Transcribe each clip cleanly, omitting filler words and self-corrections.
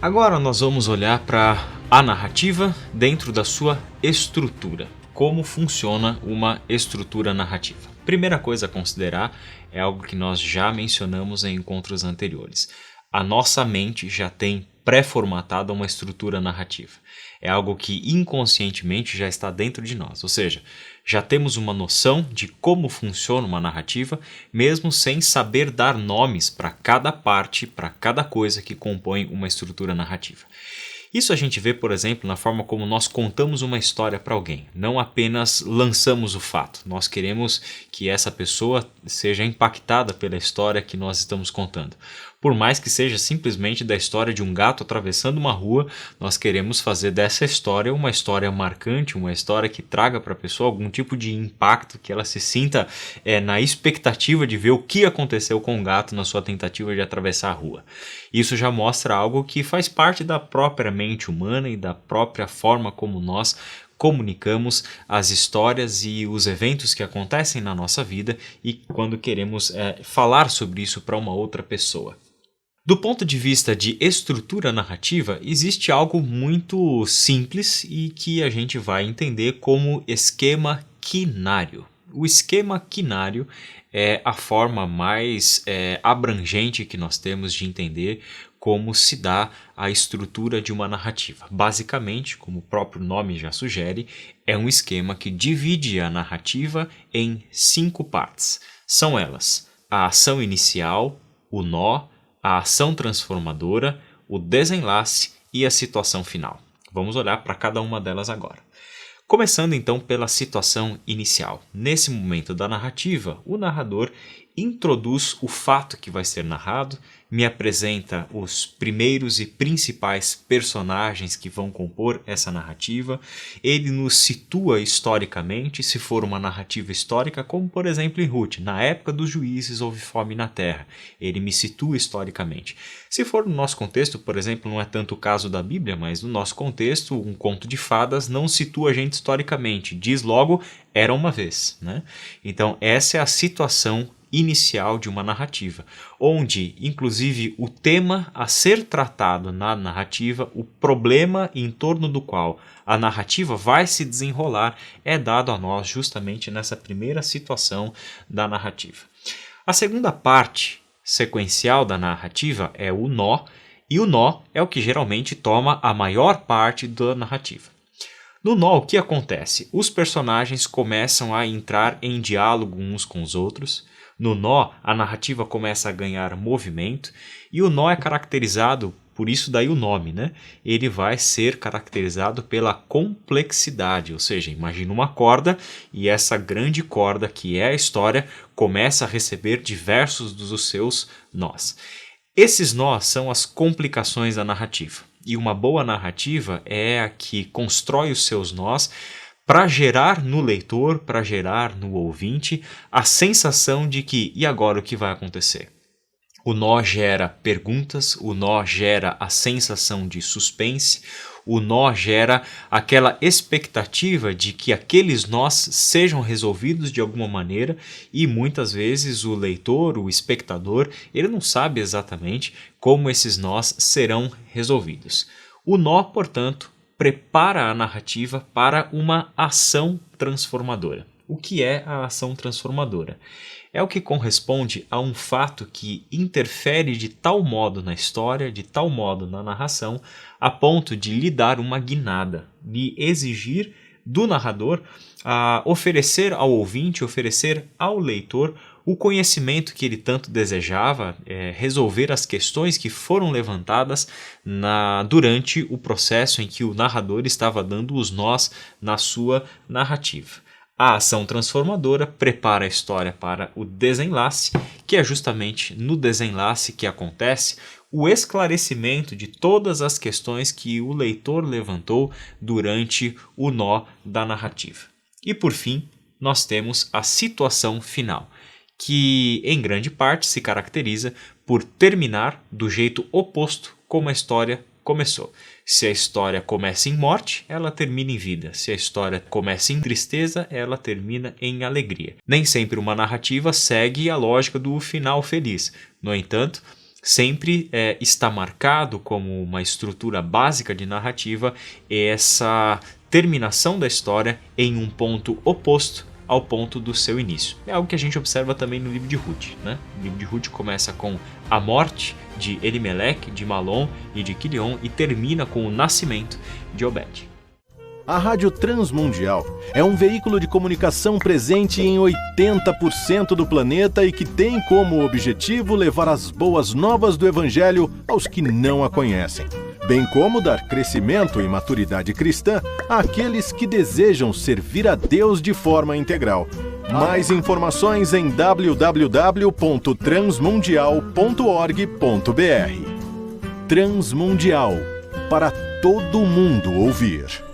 Agora nós vamos olhar para a narrativa dentro da sua estrutura. Como funciona uma estrutura narrativa? Primeira coisa a considerar é algo que nós já mencionamos em encontros anteriores. A nossa mente já tem pré-formatada uma estrutura narrativa. É algo que inconscientemente já está dentro de nós, ou seja, já temos uma noção de como funciona uma narrativa, mesmo sem saber dar nomes para cada parte, para cada coisa que compõe uma estrutura narrativa. Isso a gente vê, por exemplo, na forma como nós contamos uma história para alguém. Não apenas lançamos o fato, nós queremos que essa pessoa seja impactada pela história que nós estamos contando. Por mais que seja simplesmente da história de um gato atravessando uma rua, nós queremos fazer dessa história uma história marcante, uma história que traga para a pessoa algum tipo de impacto, que ela se sinta na expectativa de ver o que aconteceu com o gato na sua tentativa de atravessar a rua. Isso já mostra algo que faz parte da própria mente humana e da própria forma como nós comunicamos as histórias e os eventos que acontecem na nossa vida e quando queremos falar sobre isso para uma outra pessoa. Do ponto de vista de estrutura narrativa, existe algo muito simples e que a gente vai entender como esquema quinário. O esquema quinário é a forma mais abrangente que nós temos de entender como se dá a estrutura de uma narrativa. Basicamente, como o próprio nome já sugere, é um esquema que divide a narrativa em 5 partes. São elas: a ação inicial, o nó, a ação transformadora, o desenlace e a situação final. Vamos olhar para cada uma delas agora. Começando então pela situação inicial. Nesse momento da narrativa, o narrador introduz o fato que vai ser narrado, me apresenta os primeiros e principais personagens que vão compor essa narrativa, ele nos situa historicamente, se for uma narrativa histórica, como por exemplo em Ruth, na época dos juízes houve fome na terra, ele me situa historicamente. Se for no nosso contexto, por exemplo, não é tanto o caso da Bíblia, mas no nosso contexto, um conto de fadas não situa a gente historicamente, diz logo, era uma vez, né? Então essa é a situação inicial de uma narrativa, onde inclusive o tema a ser tratado na narrativa, o problema em torno do qual a narrativa vai se desenrolar é dado a nós justamente nessa primeira situação da narrativa. A segunda parte sequencial da narrativa é o nó, e o nó é o que geralmente toma a maior parte da narrativa. No nó, o que acontece? Os personagens começam a entrar em diálogo uns com os outros. No nó, a narrativa começa a ganhar movimento e o nó é caracterizado, por isso daí o nome, né? Ele vai ser caracterizado pela complexidade, ou seja, imagina uma corda e essa grande corda que é a história começa a receber diversos dos seus nós. Esses nós são as complicações da narrativa e uma boa narrativa é a que constrói os seus nós para gerar no leitor, para gerar no ouvinte, a sensação de que, e agora o que vai acontecer? O nó gera perguntas, o nó gera a sensação de suspense, o nó gera aquela expectativa de que aqueles nós sejam resolvidos de alguma maneira e muitas vezes o leitor, o espectador, ele não sabe exatamente como esses nós serão resolvidos. O nó, portanto, prepara a narrativa para uma ação transformadora. O que é a ação transformadora? É o que corresponde a um fato que interfere de tal modo na história, de tal modo na narração, a ponto de lhe dar uma guinada, de exigir do narrador oferecer ao ouvinte, oferecer ao leitor o conhecimento que ele tanto desejava, resolver as questões que foram levantadas durante o processo em que o narrador estava dando os nós na sua narrativa. A ação transformadora prepara a história para o desenlace, que é justamente no desenlace que acontece o esclarecimento de todas as questões que o leitor levantou durante o nó da narrativa. E por fim, nós temos a situação final, que em grande parte se caracteriza por terminar do jeito oposto como a história começou. Se a história começa em morte, ela termina em vida. Se a história começa em tristeza, ela termina em alegria. Nem sempre uma narrativa segue a lógica do final feliz. No entanto, sempre está marcado como uma estrutura básica de narrativa essa terminação da história em um ponto oposto ao ponto do seu início. É algo que a gente observa também no livro de Ruth, né? O livro de Ruth começa com a morte de Elimeleque, de Malom e de Quilion e termina com o nascimento de Obed. A Rádio Transmundial é um veículo de comunicação presente em 80% do planeta e que tem como objetivo levar as boas novas do Evangelho aos que não a conhecem, bem como dar crescimento e maturidade cristã àqueles que desejam servir a Deus de forma integral. Mais informações em www.transmundial.org.br. Transmundial, para todo mundo ouvir.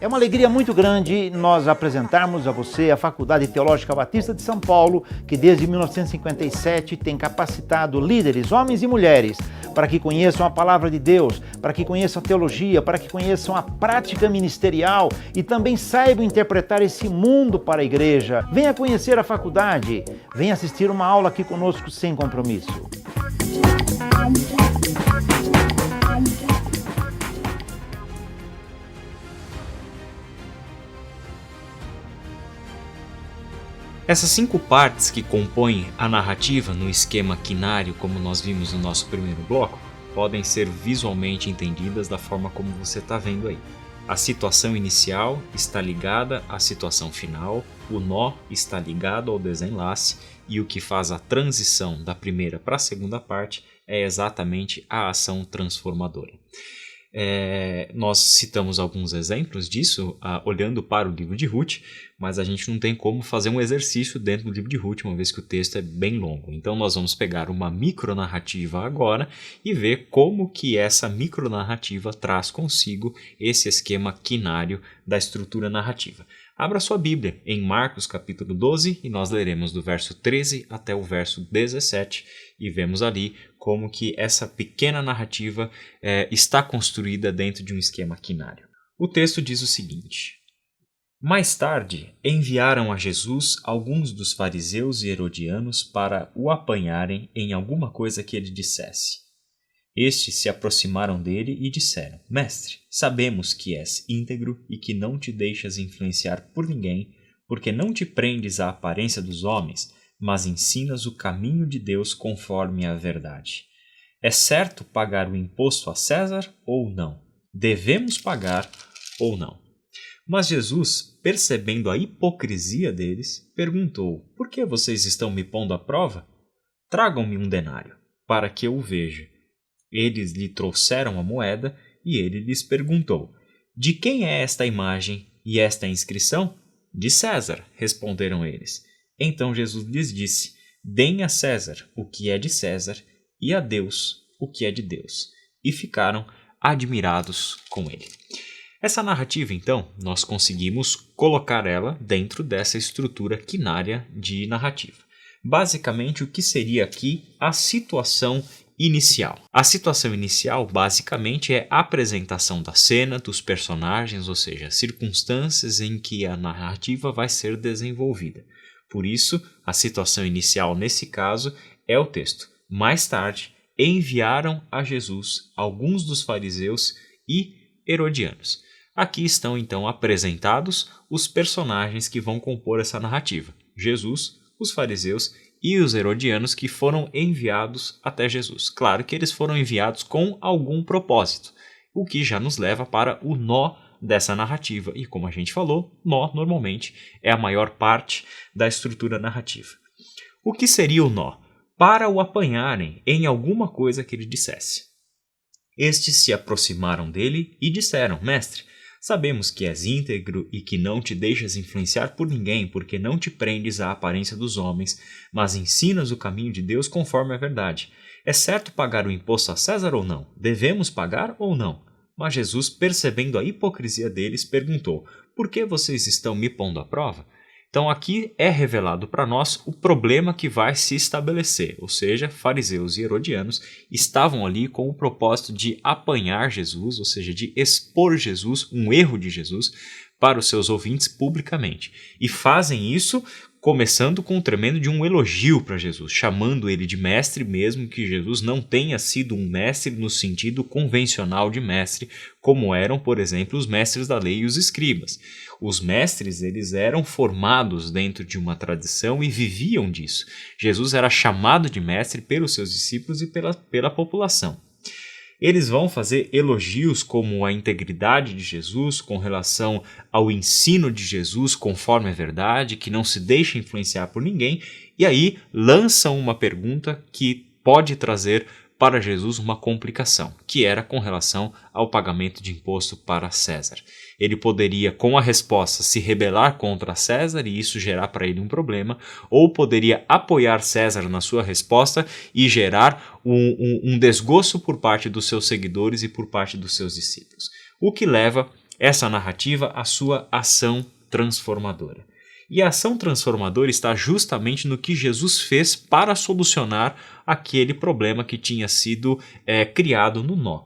É uma alegria muito grande nós apresentarmos a você a Faculdade Teológica Batista de São Paulo, que desde 1957 tem capacitado líderes, homens e mulheres, para que conheçam a Palavra de Deus, para que conheçam a teologia, para que conheçam a prática ministerial e também saibam interpretar esse mundo para a igreja. Venha conhecer a faculdade, venha assistir uma aula aqui conosco sem compromisso. Essas 5 partes que compõem a narrativa no esquema quinário, como nós vimos no nosso primeiro bloco, podem ser visualmente entendidas da forma como você está vendo aí. A situação inicial está ligada à situação final, o nó está ligado ao desenlace e o que faz a transição da primeira para a segunda parte é exatamente a ação transformadora. Nós citamos alguns exemplos disso olhando para o livro de Ruth, mas a gente não tem como fazer um exercício dentro do livro de Ruth, uma vez que o texto é bem longo. Então nós vamos pegar uma micronarrativa agora e ver como que essa micronarrativa traz consigo esse esquema quinário da estrutura narrativa. Abra sua Bíblia em Marcos capítulo 12 e nós leremos do verso 13 até o verso 17 e vemos ali como que essa pequena narrativa está construída dentro de um esquema quinário. O texto diz o seguinte: Mais tarde enviaram a Jesus alguns dos fariseus e herodianos para o apanharem em alguma coisa que ele dissesse. Estes se aproximaram dele e disseram: Mestre, sabemos que és íntegro e que não te deixas influenciar por ninguém, porque não te prendes à aparência dos homens, mas ensinas o caminho de Deus conforme a verdade. É certo pagar o imposto a César ou não? Devemos pagar ou não? Mas Jesus, percebendo a hipocrisia deles, perguntou: Por que vocês estão me pondo à prova? Tragam-me um denário, para que eu o veja. Eles lhe trouxeram a moeda e ele lhes perguntou: De quem é esta imagem e esta inscrição? De César, responderam eles. Então Jesus lhes disse: Deem a César o que é de César e a Deus o que é de Deus. E ficaram admirados com ele. Essa narrativa, então, nós conseguimos colocar ela dentro dessa estrutura quinária de narrativa. Basicamente, o que seria aqui a situação inicial? A situação inicial, basicamente, é a apresentação da cena, dos personagens, ou seja, circunstâncias em que a narrativa vai ser desenvolvida. Por isso, a situação inicial, nesse caso, é o texto. Mais tarde, enviaram a Jesus alguns dos fariseus e herodianos. Aqui estão, então, apresentados os personagens que vão compor essa narrativa: Jesus, os fariseus e os herodianos que foram enviados até Jesus. Claro que eles foram enviados com algum propósito, o que já nos leva para o nó dessa narrativa. E como a gente falou, nó normalmente é a maior parte da estrutura narrativa. O que seria o nó? Para o apanharem em alguma coisa que ele dissesse. Estes se aproximaram dele e disseram: Mestre, sabemos que és íntegro e que não te deixas influenciar por ninguém, porque não te prendes à aparência dos homens, mas ensinas o caminho de Deus conforme a verdade. É certo pagar o imposto a César ou não? Devemos pagar ou não? Mas Jesus, percebendo a hipocrisia deles, perguntou: Por que vocês estão me pondo à prova? Então aqui é revelado para nós o problema que vai se estabelecer, ou seja, fariseus e herodianos estavam ali com o propósito de apanhar Jesus, ou seja, de expor Jesus, um erro de Jesus, para os seus ouvintes publicamente. E fazem isso começando com um tremendo de um elogio para Jesus, chamando ele de mestre, mesmo que Jesus não tenha sido um mestre no sentido convencional de mestre, como eram, por exemplo, os mestres da lei e os escribas. Os mestres, eles eram formados dentro de uma tradição e viviam disso. Jesus era chamado de mestre pelos seus discípulos e pela população. Eles vão fazer elogios como a integridade de Jesus com relação ao ensino de Jesus conforme a verdade, que não se deixa influenciar por ninguém, e aí lançam uma pergunta que pode trazer para Jesus uma complicação, que era com relação ao pagamento de imposto para César. Ele poderia, com a resposta, se rebelar contra César e isso gerar para ele um problema, ou poderia apoiar César na sua resposta e gerar um desgosto por parte dos seus seguidores e por parte dos seus discípulos. O que leva essa narrativa à sua ação transformadora. E a ação transformadora está justamente no que Jesus fez para solucionar aquele problema que tinha sido criado no nó.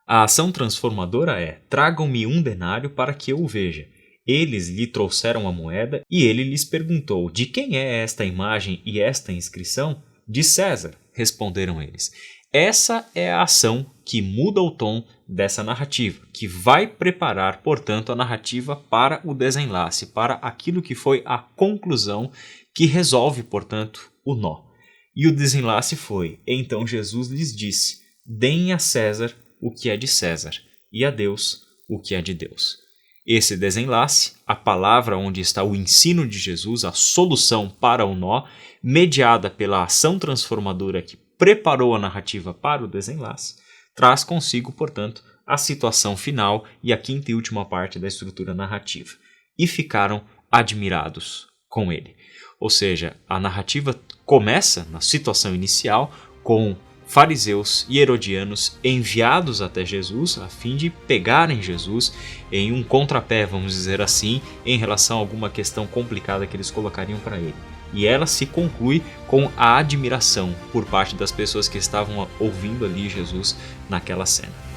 A ação transformadora é: tragam-me um denário para que eu o veja. Eles lhe trouxeram a moeda e ele lhes perguntou: de quem é esta imagem e esta inscrição? De César, responderam eles. Essa é a ação que muda o tom dessa narrativa, que vai preparar, portanto, a narrativa para o desenlace, para aquilo que foi a conclusão que resolve, portanto, o nó. E o desenlace foi: então Jesus lhes disse: deem a César o que é de César e a Deus o que é de Deus. Esse desenlace, a palavra onde está o ensino de Jesus, a solução para o nó, mediada pela ação transformadora que preparou a narrativa para o desenlace, traz consigo, portanto, a situação final e a quinta e última parte da estrutura narrativa. E ficaram admirados com ele. Ou seja, a narrativa começa na situação inicial com fariseus e herodianos enviados até Jesus a fim de pegarem Jesus em um contrapé, vamos dizer assim, em relação a alguma questão complicada que eles colocariam para ele. E ela se conclui com a admiração por parte das pessoas que estavam ouvindo ali Jesus naquela cena.